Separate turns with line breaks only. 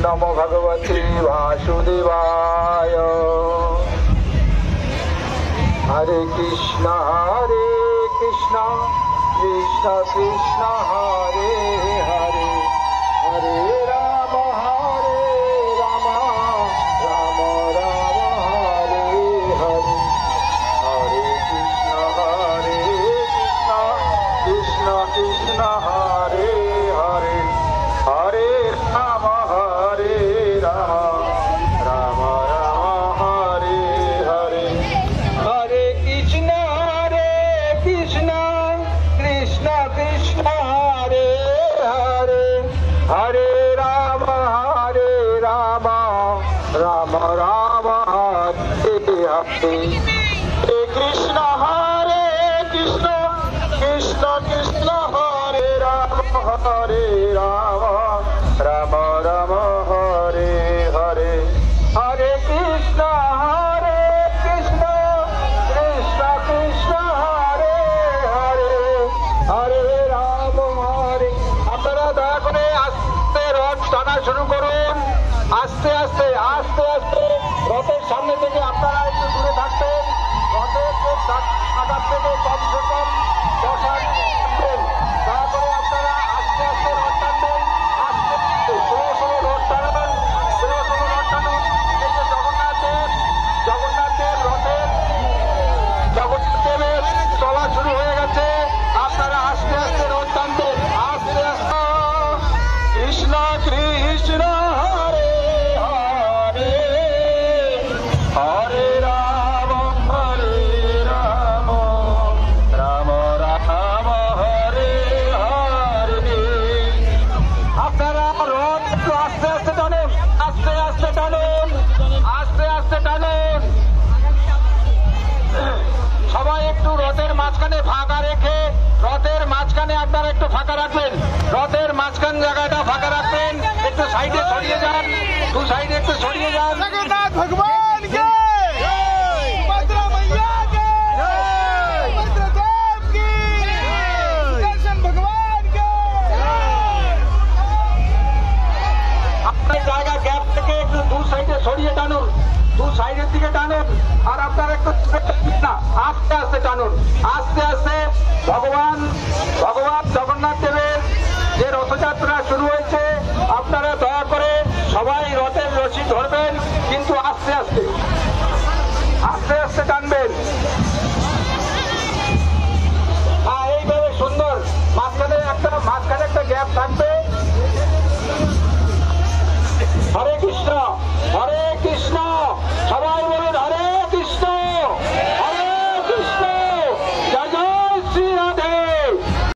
नमो भगवते वासुदेवाय। हरे कृष्ण कृष्ण कृष्ण हरे हरे, हरे राम राम राम हरे हरे, हरे कृष्ण कृष्ण कृष्ण हरे हरे, हरे राम राम राम हरे हरे, हरे कृष्ण कृष्ण कृष्ण हरे हरे, हरे राम राम राम हरे हरे, हरे कृष्ण कृष्ण कृष्ण हरे राम राम राम हरे हरे, हरे कृष्ण कृष्ण कृष्ण हरे हरे, हरे राम हरे। আপনারা দয়া করে আস্তে রথ টানা শুরু করুন, আস্তে আস্তে আস্তে আস্তে রথের সামনে থেকে আপনারা একটু দূরে থাকবেন। রথের আঘাত থেকে কমসে কম 10 হাত থাকবেন। দয়া করে আপনারা আস্তে আস্তে রথ টানবেন, আস্তে আস্তে স্লো স্লো রথ টানবেন, স্লো স্লো রথ টানুন। এই যে জগন্নাথের রথের জগন্নাথদেবের চলা শুরু হয়ে গেছে, আপনারা আস্তে আস্তে রথ টানবেন, আস্তে আস্তে। কৃষ্ণ কৃষ্ণ হরে হরে, হরে রাম রাম রাম হরে হরে। আপনারা রথ একটু আস্তে আস্তে টানুন, আস্তে আস্তে টানুন, আস্তে আস্তে টানুন। সবাই একটু রথের মাঝখানে ফাঁকা রেখে, রথের মাঝখানে আপনারা একটু ফাঁকা রাখবেন, রথের মাঝখান জায়গাটা ফাঁকা রাখবেন। একটু সাইডে সরিয়ে যান, দু সাইডে একটু সরিয়ে যান।
জগন্নাথ ভগবান কে জয়, সুভদ্রা मैया কে জয়, সুভদ্রা দেব কি জয়, দর্শন ভগবান কে জয়।
আপনার জায়গা গ্যাপ থেকে একটু দু সাইডে সরিয়ে টানুন, দু সাইডের দিকে টানুন। আর আপনারা একটু না, আস্তে আস্তে টানুন, আস্তে আস্তে। ভগবান জগন্নাথ দেবের যে রথযাত্রা শুরু হয়েছে, আপনারা দয়া করে সবাই রথের রশি ধরবেন, কিন্তু আস্তে আস্তে আস্তে আস্তে টানবেন। হ্যাঁ, এইভাবে সুন্দর মাঝখানে একটা গ্যাপ থাকবে। হরে কৃষ্ণ সবাই